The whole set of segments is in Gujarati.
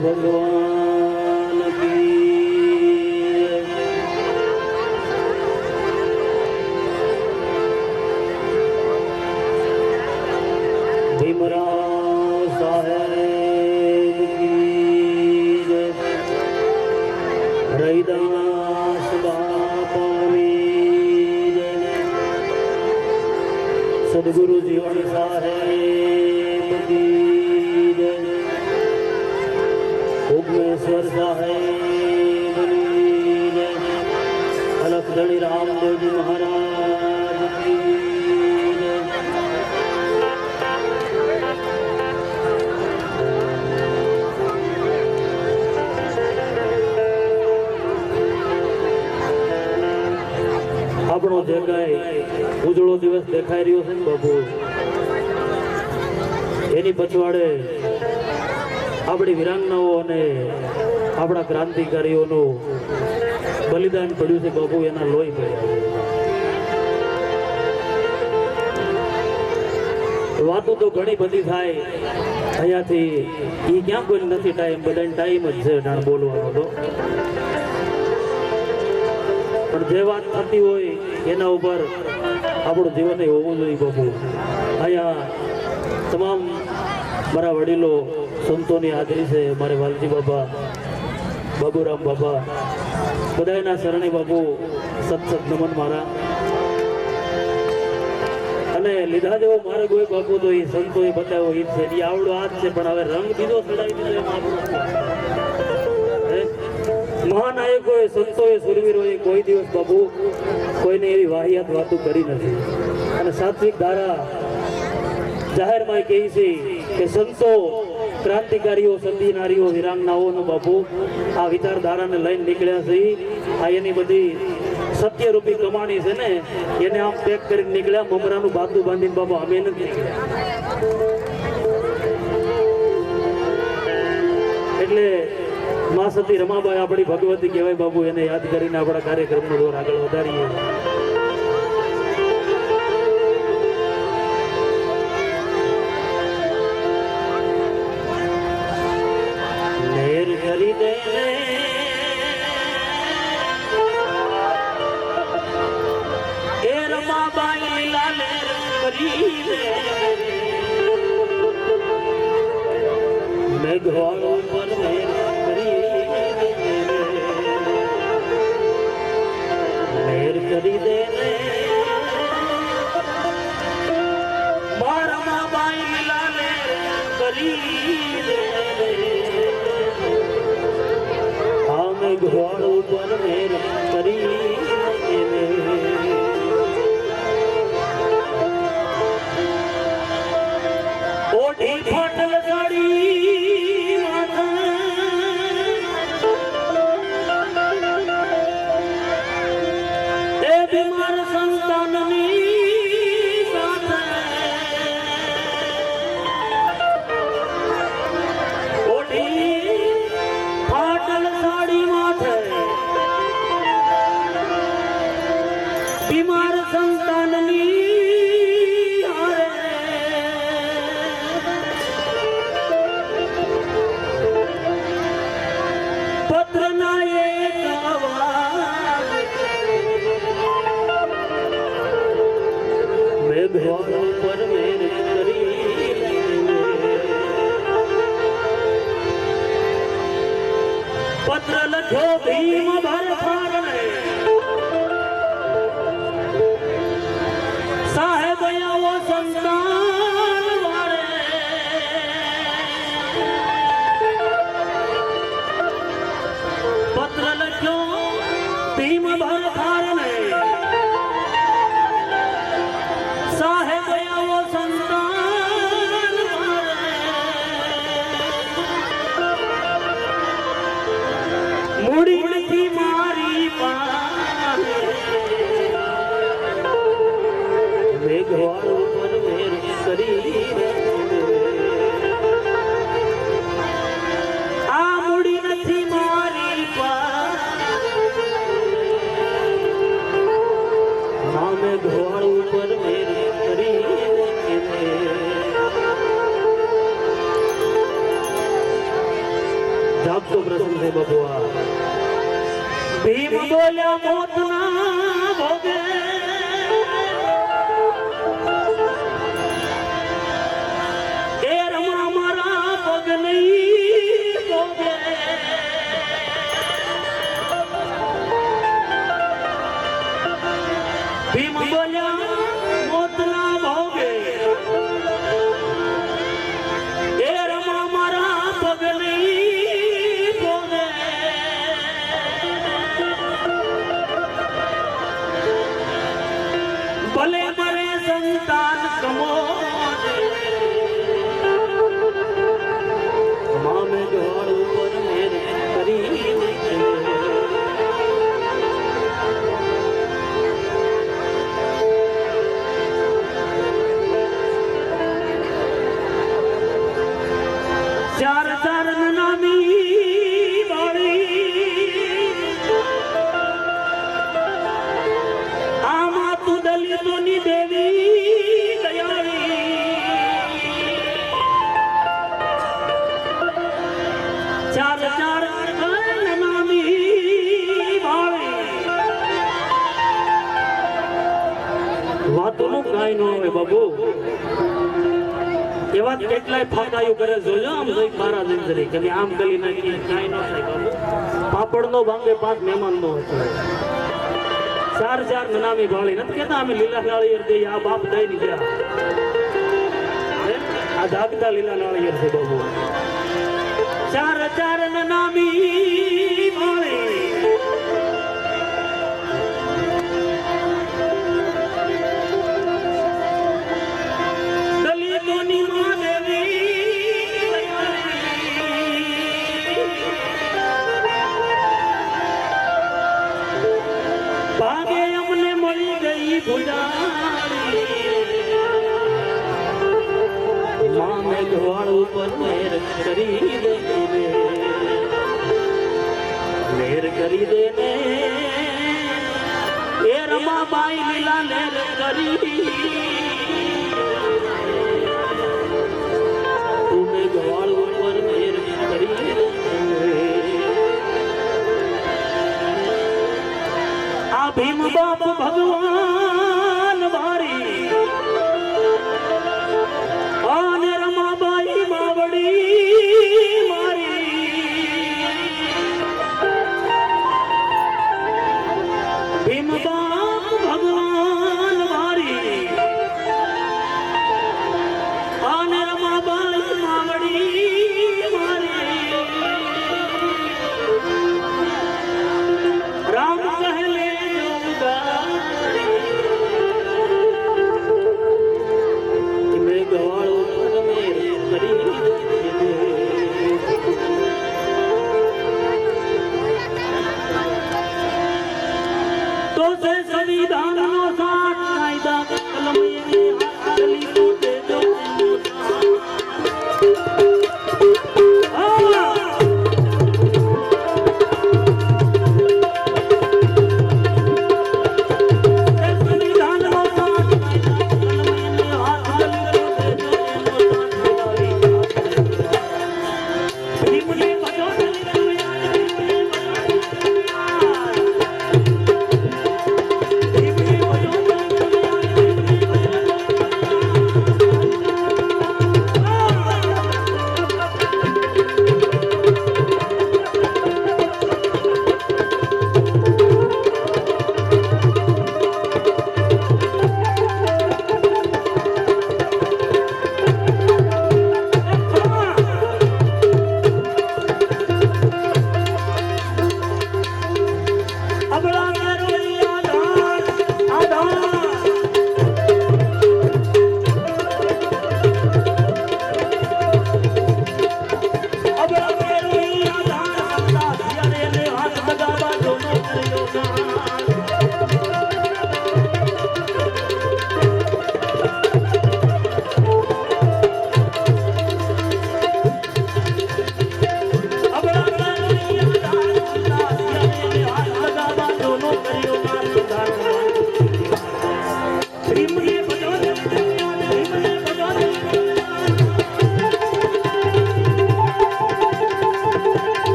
भगवान की भीमराव साहेब की रैदास बापानी सदगुरु जीवन साहेब की उग्मेश्वर साहेब अलखदड़ी रामदेव जी महाराज की આપણો જે કાંઈ ઉજળો દિવસ દેખાઈ રહ્યો છે ને બાપુ, એની પછવાડે આપણી વીરાંગનાઓ અને આપણા ક્રાંતિકારીઓનું બલિદાન પડ્યું છે બાપુ, એના લોહી પડ્યા. વાતો તો ઘણી બધી થાય અહીંયાથી, એ ક્યાં કોઈ નથી ટાઈમ, બધાને ટાઈમ જ છે જાણ બોલવાનો તો. પણ જે વાત થતી હોય એના ઉપર આપણું જીવન હોવું જોઈએ બાપુ. અહીંયા તમામ મારા વડીલો સંતોની હાજરી છે. મારે વાલજી બાબા, બાબુરામ બાબા, બધાના શરણે બાપુ સત નમન મારા. અને લીધા જેવો માર્ગ હોય બાપુ તો એ સંતોએ બતાવ્યો એ છે, એ આવડો હાથ છે, પણ હવે રંગ બીજો ચડાવી દીધો એમ આપણો. મહાનાયકોએ, સંતોએ, સુરવીરોએ કોઈ દિવસ બાપુ કોઈને એવી વાહિયાત વાતો કરી નથી. અને સાત્વિક ધારા જાહેરમાં કહે છે કે સંતો, ક્રાંતિકારીઓ, સતી નારીઓ, વિરાંગનાઓનો બાપુ આ વિચારધારાને લઈને નીકળ્યા છે. આ એની બધી સત્યરૂપી કમાણી છે ને, એને આમ પેક કરીને નીકળ્યા. મમરાનું બાતું બાંધીને બાપુ અમે નથી નીકળ્યા. એટલે માં સતી રમાબાઈ આપણી ભગવતી કહેવાય બાપુ, એને યાદ કરીને આપણા કાર્યક્રમનો દોર આગળ વધારીએ. લહેર કરી દે એ રમાબાઈ લીલા લહેર કરી દે, મેઘવાળો પર લહેર કરી દે મારા મા બાઈ લીલા લહેર કરી દે, આ મેઘવાળો પર લહેર કરી દે. ઓઢી ફાટલ સાડી બીમાર સંતાનની સાથે ઓઢી ફાટલ સાડી માથે બીમાર સંતાનની પત્રના એક મેઘવાળો પર મેર કરી પત્ર લખ્યો ભીમ ભરથારને, સાહેબ આવો સંતાન વાળે, પત્ર લખ્યો ભીમ ભરથારને, સાહેબ આવો સંતાન મૂડી નથી મારી પાસે, મેઘવાળો પર મેર કરી આ મૂડી નથી મારી પાસે, ના મેઘવાળો પર મેર કરી જાગતો પ્રસંગ છે બાપુ આ ભીમ બોલ્યા મોતના ભોગે એ રમા મારા પગ નહીં ભોગે ભીમ બોલ્યા મોતના ભોગે એ રમા મારા પગ નહીં ભોગે ભલે મરે સંતાન કમો મામે ગોળ ઉપર મેર કરી ચાર ચાર નામી બાળી આમાં તું દલિતોની દેવી દયાળી ચાર ચાર નામી બાળી વાતોનું કાંઈ ન આવે બાબુ એવા કેટલાય ફાકાયું કરે જોજો આમ જોઈ મારા જંજરી કે આમ ગલી નાખી કાંઈ ન થાય બાબુ પાપડનો ભાંગે પાંચ મહેમાનનો હતો ચાર ચાર નનામી ભાળી નથી કેતા અમે લીલા નાળિયેર દઈએ આ બાપ દઈ દીધા આ જાગતા લીલા નાળિયેર છે બાબુ ચાર ચાર નનામી ભાળી દલિતોની ભાગે અમને મળી ગઈ ભુજાળી મામે ગવાળ ઉપર મેર કરી દે મેર કરી દે ને એ રમાબાઈ લીલા લેર કરી તુમે ગવાળ ઉપર મેર કરી દે આ ભીમ બાપ ભગવાન વારી અને રમાબાઈ માવડી મારી ભીમ બાપ ભગવાન વારી અને રમાબાઈ માવડી મારી રામ કહલે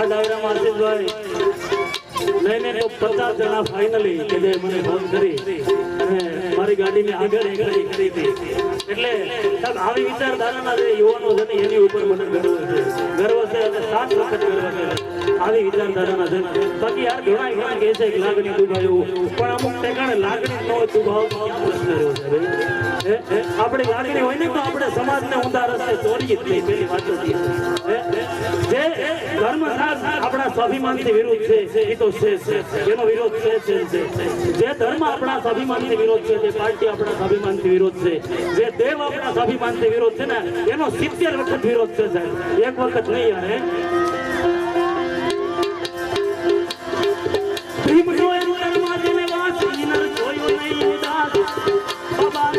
આ ડાયરામાં આશીષભાઈ લઈને તો 50 જણા ફાઇનલી કે જે મને ફોન કરી અને મારી ગાડીને આગળ કરી હતી એટલે સાહેબ આવી વિચારધારાના જે યુવાનો છે ને એની ઉપર મને ગર્વ છે અને 7 વખત ગર્વ છે આવી વિચારધારાના છે બાકી યાર ઘણા કહે છે કે લાગણી દુભાયું પણ અમુક ઠેકાણે લાગણી ન હોય દુભાવ ક્યાં પ્રશ્ન રહ્યો છે ભાઈ આપણી લાગણી હોય ને તો આપણે સમાજને ઊંધા રસ્તે દોરીએ જ નહીં પેલી વાત જ જે ધર્મ આપણા સ્વાભિમાનથી વિરુદ્ધ છે એ તો છે એનો વિરોધ છે જે ધર્મ આપણા સ્વાભિમાનથી વિરોધ છે જે પાર્ટી આપણા સ્વાભિમાનથી વિરોધ છે જે દેવ આપણા સ્વાભિમાનથી વિરોધ છે ને એનો 70 વખત વિરોધ છે સાહેબ એક વખત નહીં યાર ભીમનો એમ ધર્માજીને વાસ વિનર જોયો નહીં ઉદાસ બાબા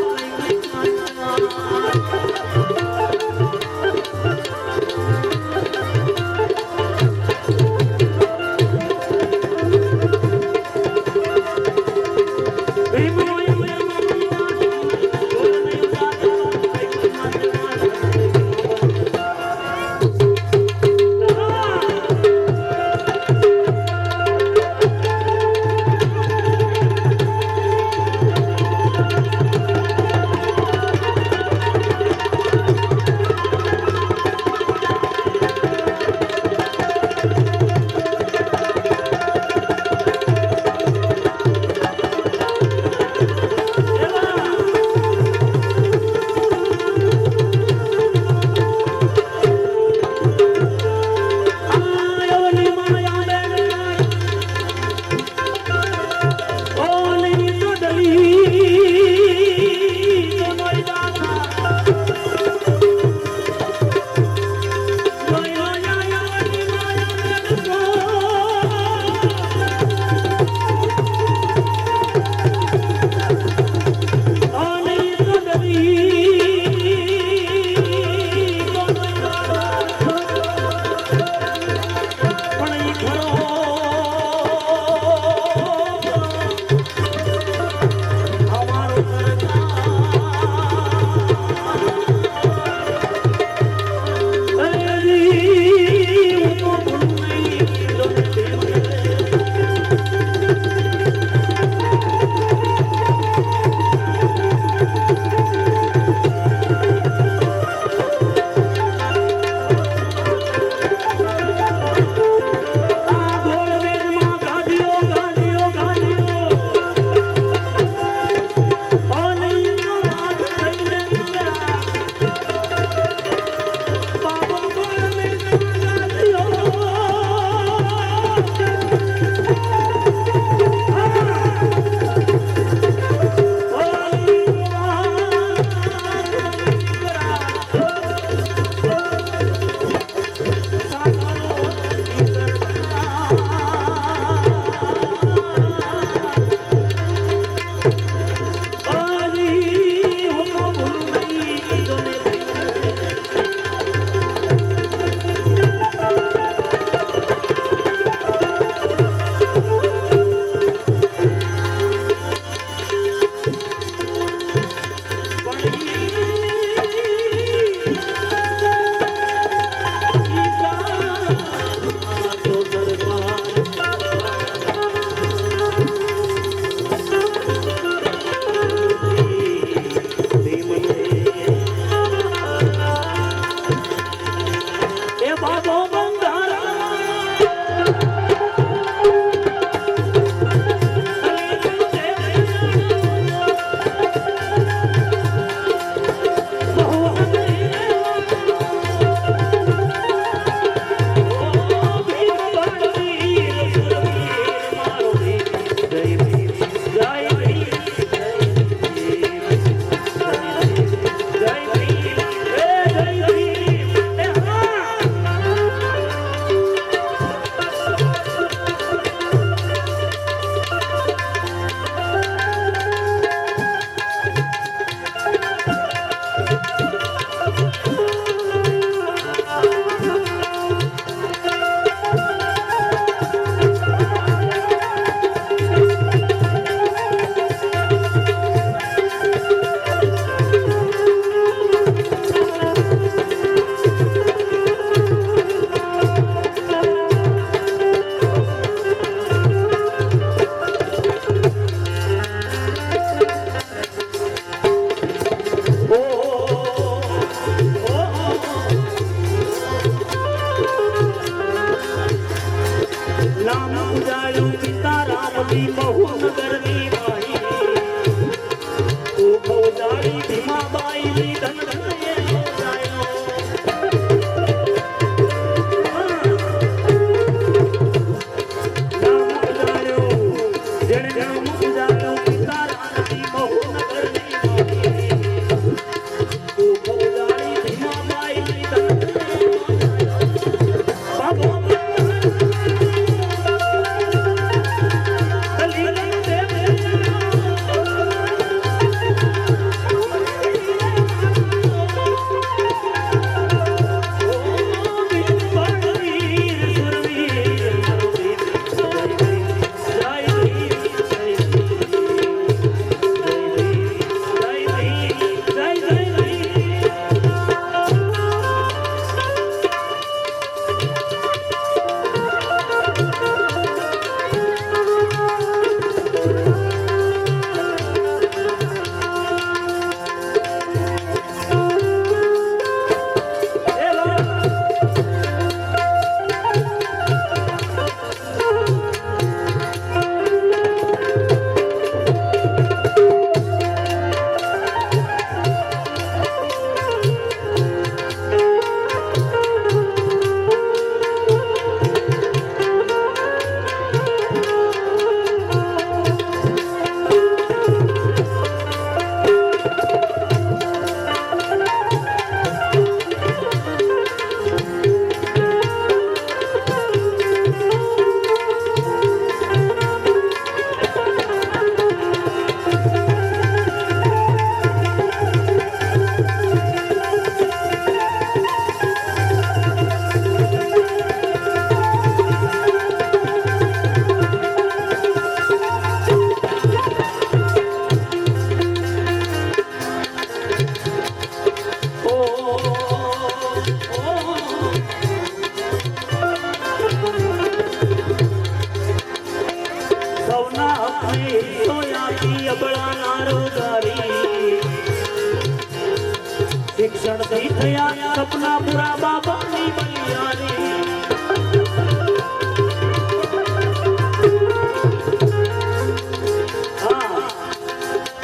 સહી થયા સપના પૂરા બાબાની બલિયારી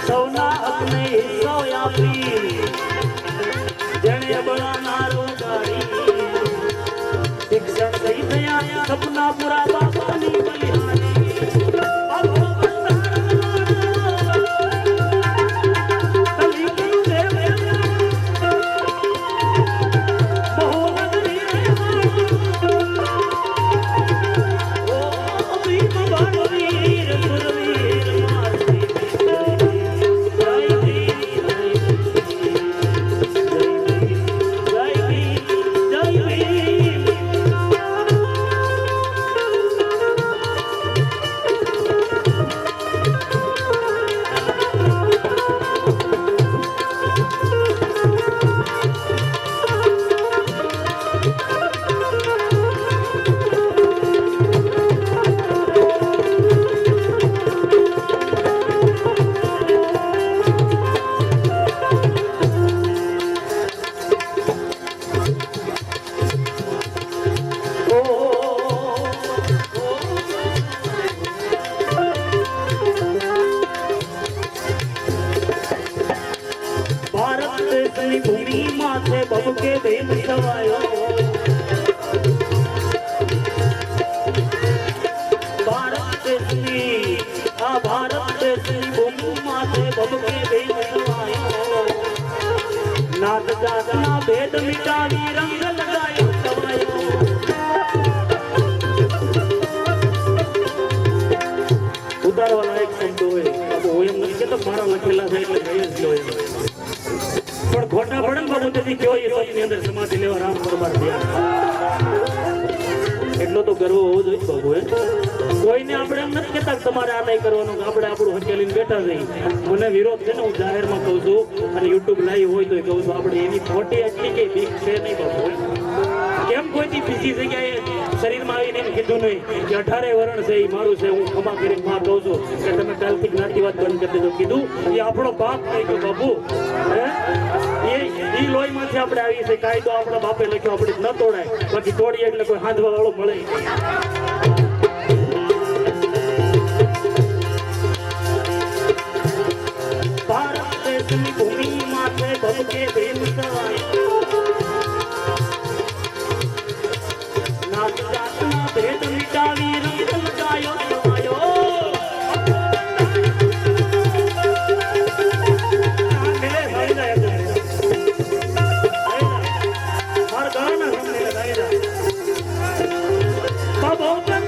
સૌના હકને હિસ્સો આપી જેણે બળાનારો ગાડી શિક્ષણ સહી થયા સપના પૂરા બાબાની બલિહારી ભૂમિ માથે ભમકે ભેમ સવાયો ભારત દેશની ભૂમિ માથે ભમકે ભેમ સવાયો નાથ જાતના ભેદ મિટાવી રંગ લગાયો સવાયો ઉતારવાના એક શબ્દ હોય એમ નથી કે તો મારા લખેલા છે એટલે કઈ જ હોય પણ ખોટા પડે ને બાબુ તેથી કયો એ સૌની અંદર સમાધિ લેવા રામ પરમાર થયા એટલો તો ગર્વ હોવો જોઈએ બાબુ કોઈને આપણે એમ નથી કહેતા તમારે આ નહીં કરવાનું આપણે આપણું હકેલીને બેઠા જઈએ મને વિરોધ છે ને હું જાહેરમાં કહું છું અને યુટ્યુબ લાઈવ હોય તો કહું છું આપણે એવી ખોટી એટલી કઈ બીક છે નહીં બાબુ કેમ કોઈથી બીજી જગ્યાએ શરીરમાં આવીને એમ કીધું નહીં કે 18 વરણ છે એ મારું છે હું ખમા કરીને માં કહું છું કે તમે કાલથી જ્ઞાતિવાદ બંધ કરી દેજો કીધું એ આપણો પાપ થઈ ગયો બાબુ એ લોહીમાંથી આપણે આવી છે કાયદો આપણા બાપે લખ્યો આપણે ન તોડાય બાકી તોડીએ એટલે કોઈ હાંધવા વાળો મળે ભારત દેશની ભૂમિ માથે ભમકે ભેમ સવાય નાથ જાતના ભેદ મિટાવી રંગ લગાયો સવાયો બાબા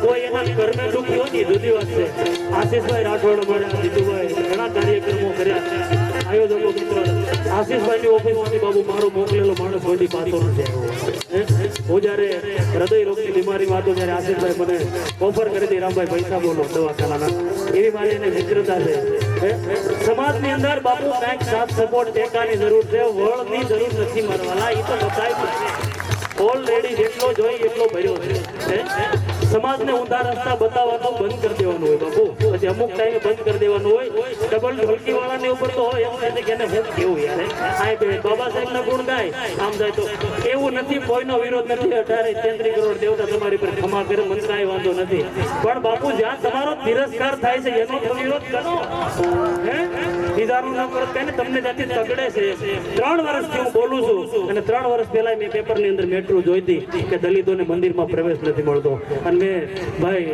કોઈ એના કર્મે દુઃખી હોય ને જુદી વાત છે. આશીષભાઈ રાઠોડ અમારા જીતુભાઈ ઘણા કાર્યક્રમો કર્યા, આયોજકો મિત્રો આશીષભાઈની ઓફિસમાંથી બાબુ મારો મોકલેલો માણસ કોઈ પાતો નથી આવ્યો. હું જ્યારે હૃદય રોગની બીમારીમાં હતો ત્યારે આશીષભાઈ મને ઓફર કરી હતી, રામભાઈ પૈસા બોલો દવાખાનાના, એવી મારી એને મિત્રતા છે. સમાજની અંદર બાપુ કાંઈક સાથ સપોર્ટ ટેકાની જરૂર છે, વળની જરૂર નથી મારવાલા. એ તો બધાય ઓલરેડી જેટલો જોઈએ એટલો ભર્યો છે. સમાજને ઊંધા રસ્તા બતાવવાનું બંધ કરી દેવાનું હોય બાપુ, પછી અમુક ટાઈમે બંધ કરી દેવાનું હોય. ડબલ ઢોલકી વાળાને ઉપર તો હોય એમ નથી કે એને હું કેવું યાર આ બે બાબા સાહેબ ના ગુણ ગાય આમ જાય તો એવું નથી. કોઈનો વિરોધ નથી. 18-33 કરોડ દેવતા તમારી પર ક્ષમા કરે, મને કાંઈ વાંધો નથી. પણ બાપુ જ્યાં તમારો તિરસ્કાર થાય છે એનો તો વિરોધ કરો. બીજાનું ના કરો કઈ તમને ત્યાંથી તગડે છે. 3 વર્ષથી હું બોલું છું અને 3 વર્ષ પહેલા મેં પેપરની અંદર મેટ્રો જોઈ હતી કે દલિતોને મંદિરમાં પ્રવેશ નથી મળતો. અને મેં ભાઈ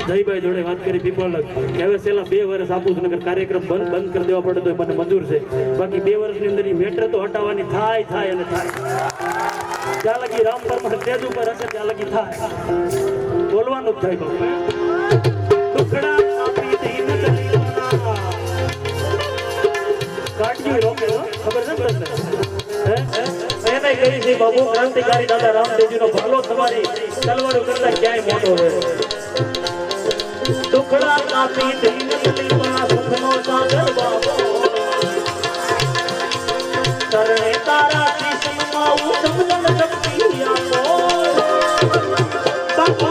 જયભાઈ જોડે વાત કરી પીપળ કે હવે છેલ્લા 2 વર્ષ આપું છું, નકર કાર્યક્રમ બંધ કરી દેવા પડે તો મને મંજૂર છે. બાકી 2 વર્ષની અંદર મેટ્રો તો હટાવવાની થાય અને થાય. જ્યાં લગી રામ પરમાર સ્ટેજ ઉપર હશે ત્યાં લગી થાય, બોલવાનું જ થાય બાપુ. ટુકડા આપી દીન દલિતોના કાઢી રોકે ખબર છે તમને એને કહી છે બાબુ ક્રાંતિકારી દાદા રામદેવજીનો ભાલો તમારી તલવારો કરતા ક્યાંય મોટો છે. ટુકડા કાપી દીન દલિતોના સુખનો સાગર બાબો તરણે તારા કિસ્મમાં ઉતમન શક્તિ આપો બાપુ.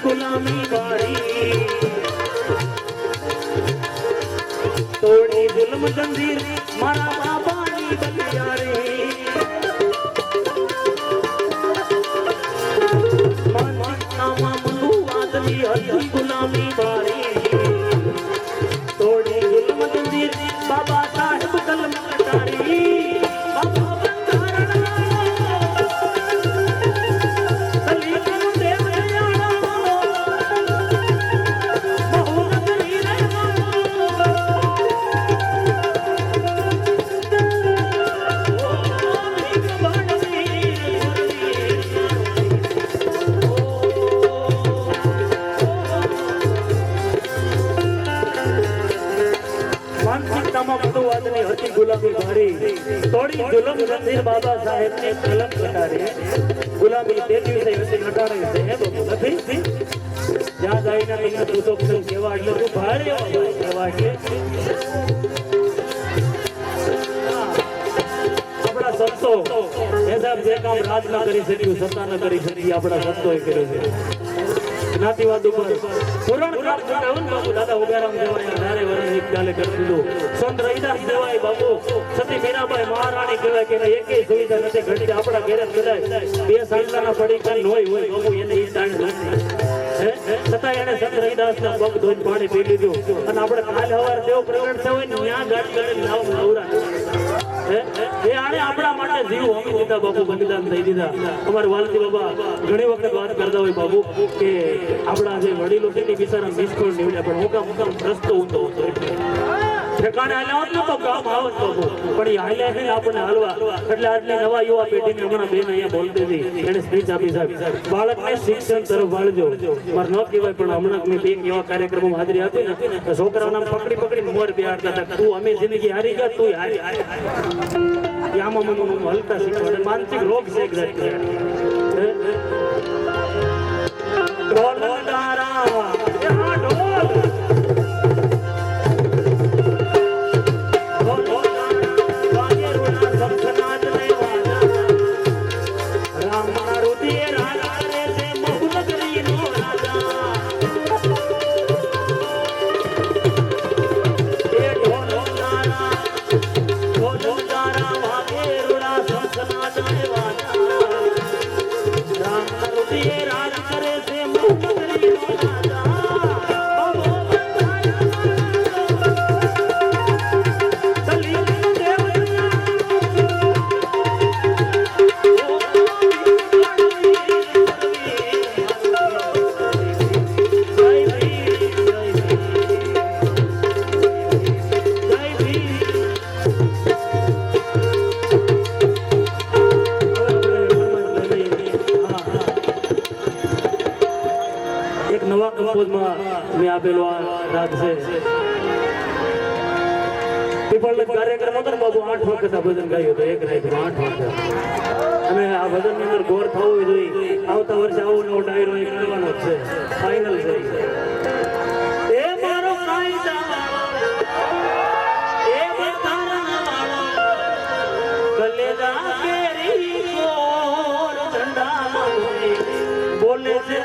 ગુલામી વાળી તોડી જુલ્મ જંજીર મારા બાબાની બલિયારી માનનામાં મનુ વાદની હતી ગુલામી વાળી તોડી જુલ્મ જંજીર બાબા સાહેબ કલમ કટારી ગુલામી ભારી તોડી જુલમ જંજીર બાબા સાહેબ ને કલમ કટારી ગુલામી તે દિવસે વિશે ઘટાડે છે હે બાબુ નથી. જ્યાં જઈને તમને પૂછો કેવા એટલે તું ભારે કેવા એટલે આપણા સંતો એ સાહેબ જે કામ રાજ ના કરી શક્યું સત્તા ન કરી શકી આપણા સંતોએ કર્યું છે. જ્ઞાતિવાદ ઉપર પુરાણ પ્રાપ્ત થયું બાબુ દાદા ઉગારામ દેવાય ધારે વરણ એક ચાલે કરી દીધું. સંત રવિદાસ દેવાય બાબુ સતી મીરાબાઈ મહારાણી કહેવાય કે એકેય સુવિધા નથી ઘટી. આપણા ઘરે કદાચ 2 સાંડલાના પડીકા હોય બાબુ એને ઈ તાણ નથી છતાં એને સંત રવિદાસ ના પગ ધોઈને પાણી પી લીધું. અને આપણે કાલ હવાર દેવ પ્રગટ થયો હોય ને ત્યાં ગાડી ગાડી લાવ નવરા એ આને આપણા માટે જીવ હોમી દીધા બાબુ, બલિદાન થઈ દીધા. અમારા વાલજી બાબા ઘણી વખત વાત કરતા હોય બાબુ કે આપણા જે વડીલો છે એ બિચારા નિષ્ફળ નીવડ્યા, પણ મુકામ રસ્તો ઊંધો હતો એટલે ઠેકાણે હાલ્યા હોત ને તો કામ આવત બાબુ, પણ એ હાલ્યા છે આપણને હાલવા. એટલે આજની નવા યુવા પેઢીને હમણાં બેન અહીંયા બોલતી હતી એને સ્પીચ આપી સાહેબ બાળકને શિક્ષણ તરફ વાળજો. મારે ન કહેવાય પણ હમણાં મેં 2 એવા કાર્યક્રમોમાં હાજરી આપી ને છોકરાઓને પકડી મોર બેહાડતા હતા તું અમે જિંદગી હારી ગયા તું હારી યામા મનનું હલતા શીખવાડે માનસિક રોગ છે એક જાતનો. ઢોલ નગારા ઢોલ નવા કંપોઝમાં મેં આપેલો આ રાગ છે. પીપળનો કાર્યક્રમ હતો ને બાબુ 8 વખત આ ભજન ગાયું હતું એક રાતમાં 8 વખત. અને આ ભજનની અંદર ગોર થવું જોઈએ. આવતા વર્ષે આવો નવો ડાયરો એક કરવાનો જ છે, ફાઇનલ છે. એ મારો એ કલેજા કેરી ગોર ઝંડા બોલે છે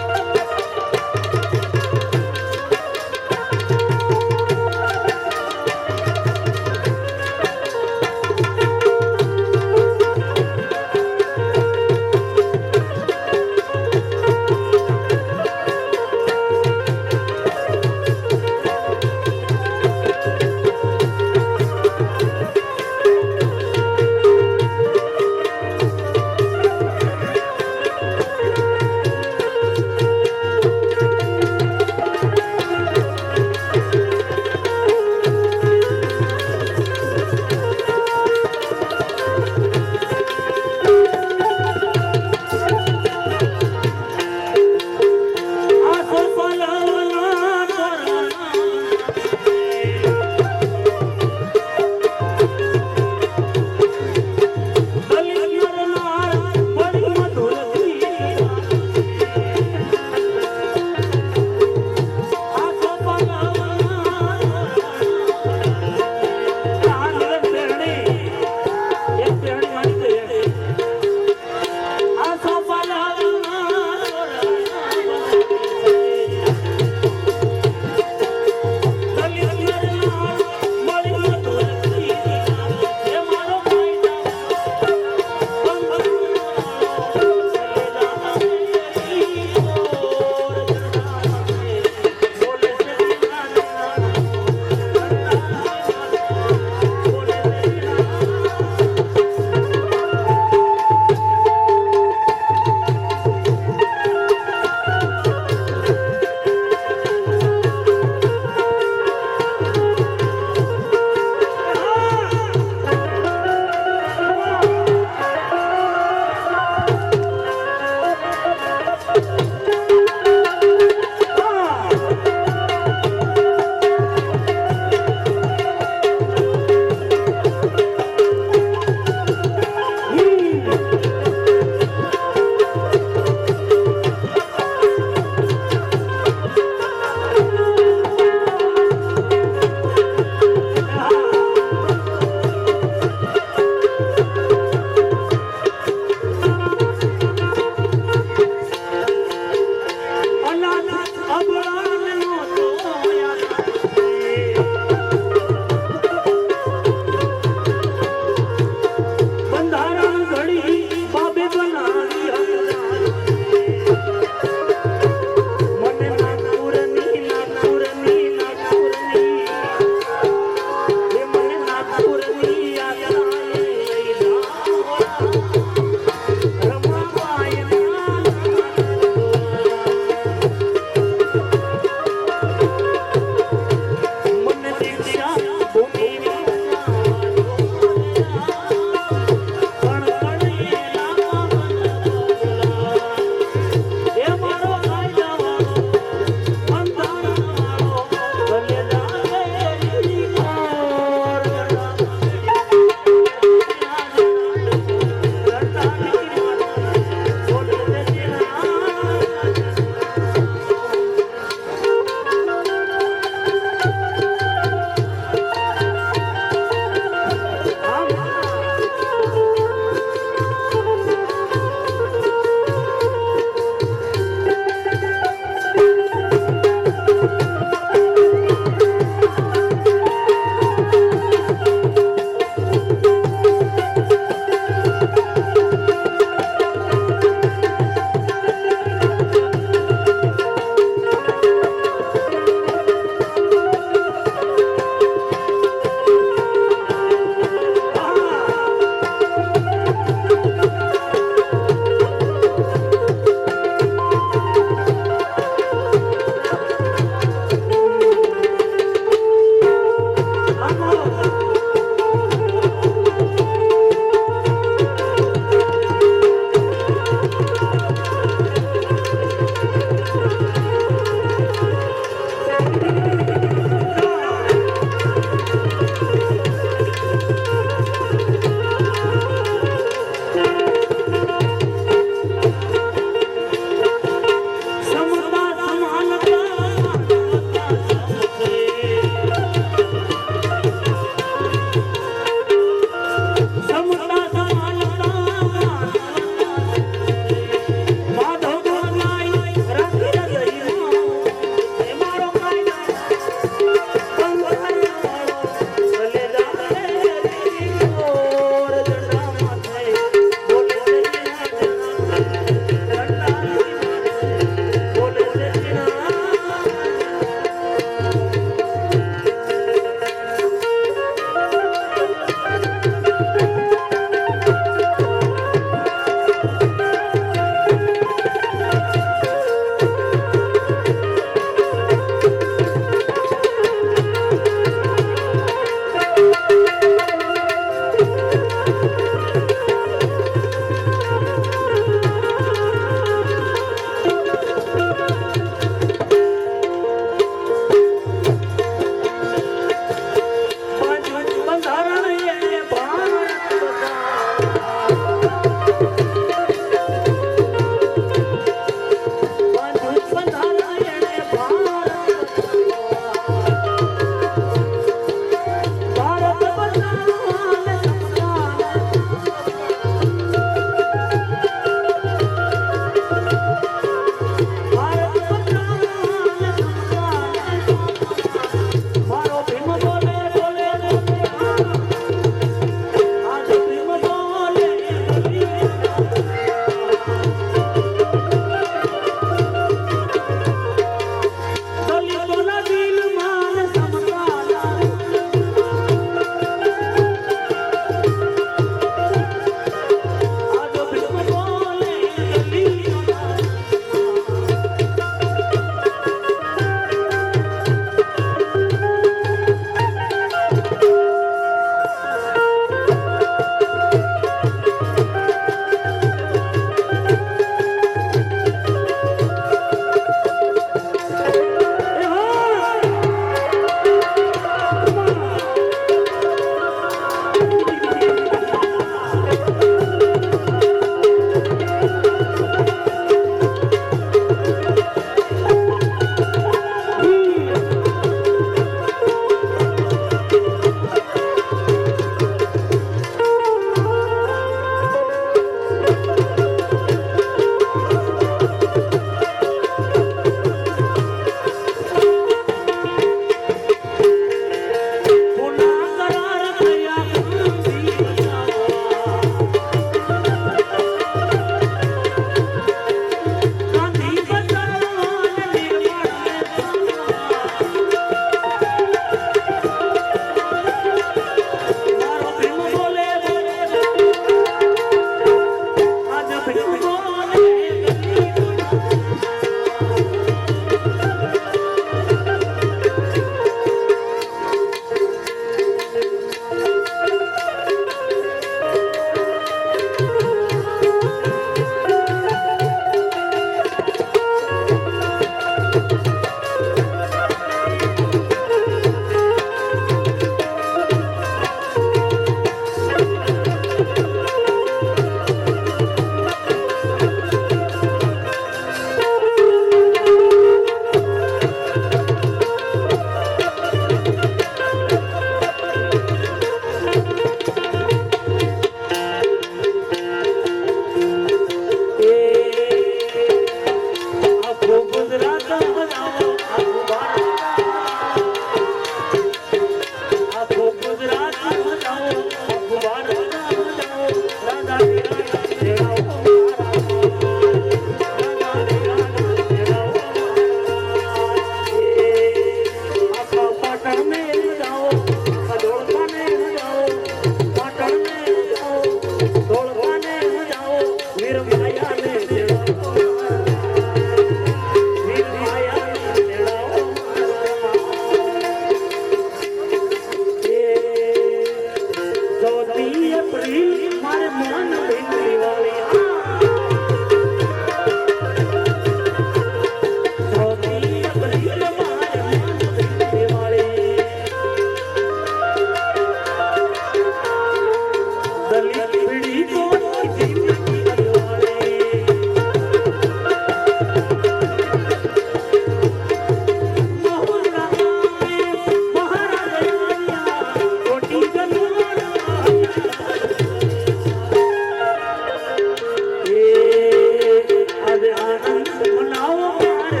મનાવો મારે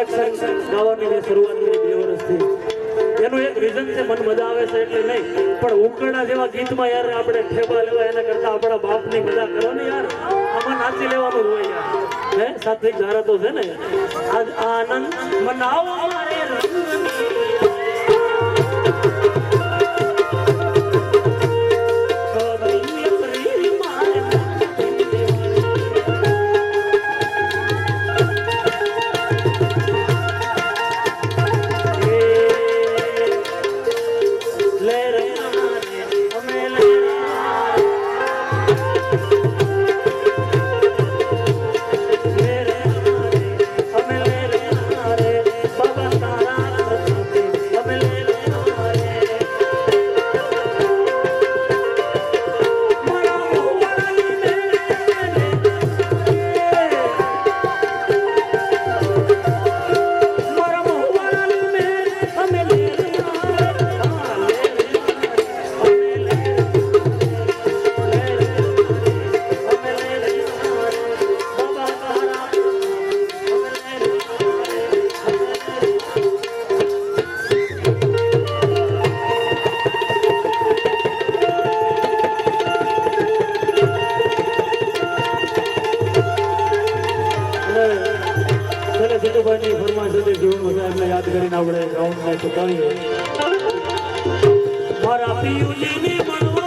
કલેક્શન ગાવાની મેં શરૂઆત કરી 2 વર્ષથી. એનું એક રીઝન છે મન મજા આવે છે એટલે નહીં, પણ ઉકરડા જેવા ગીતમાં યાર આપણે ઠેબા લેવા એના કરતા આપણા બાપની મજા કરવાની યાર, આમાં નાચી લેવાનું હોય યાર. હે સાત્વિક ધારા તો છે ને. આજ આનંદ મનાવો મારે રંગની સિદ્ધુભાઈની ફરમાઈશ હતી જીવન એમને યાદ કરીને આપણે ગ્રાઉન્ડને ચૂકાવીએ. મારા પિયુજીને મળવો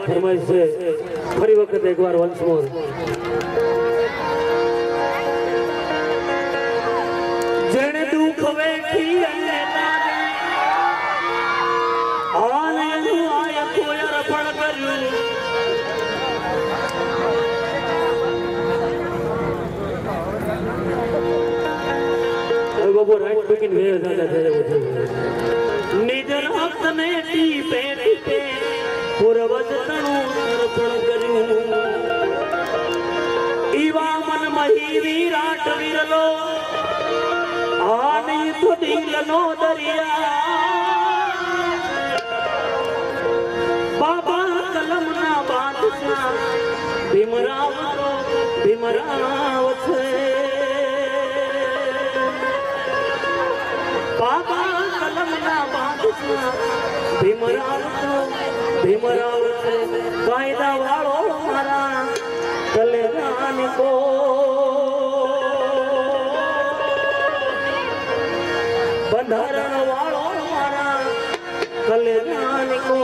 ફરમાઈશ છે ફરી વખત એકવાર વન્સ મોર. જેણે દુઃખ વેઠી અને આનંદનું આય કોઈ અર્પણ કર્યું. હવે બાબુ રાઈટ પીકીને વે દાદા થયા નિજ રક્તને ટીપે ટીપે પૂર્વજ તણું અર્પણ કર્યું. ઈવા મન મહી વિરાટ વિરલો આની તો દિલનો દરિયા. બાબા કલમના બાદશાહ ભીમરાવ છે. બાબા કલમના બાદશાહ ભીમરાવ છે. કાયદા વાળો મારા કલ્યાણ કો બંધારણ વાળો મારા કલ્યાણ કો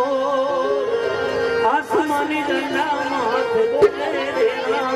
આસમાની ઝંડા માથ બોલે દેના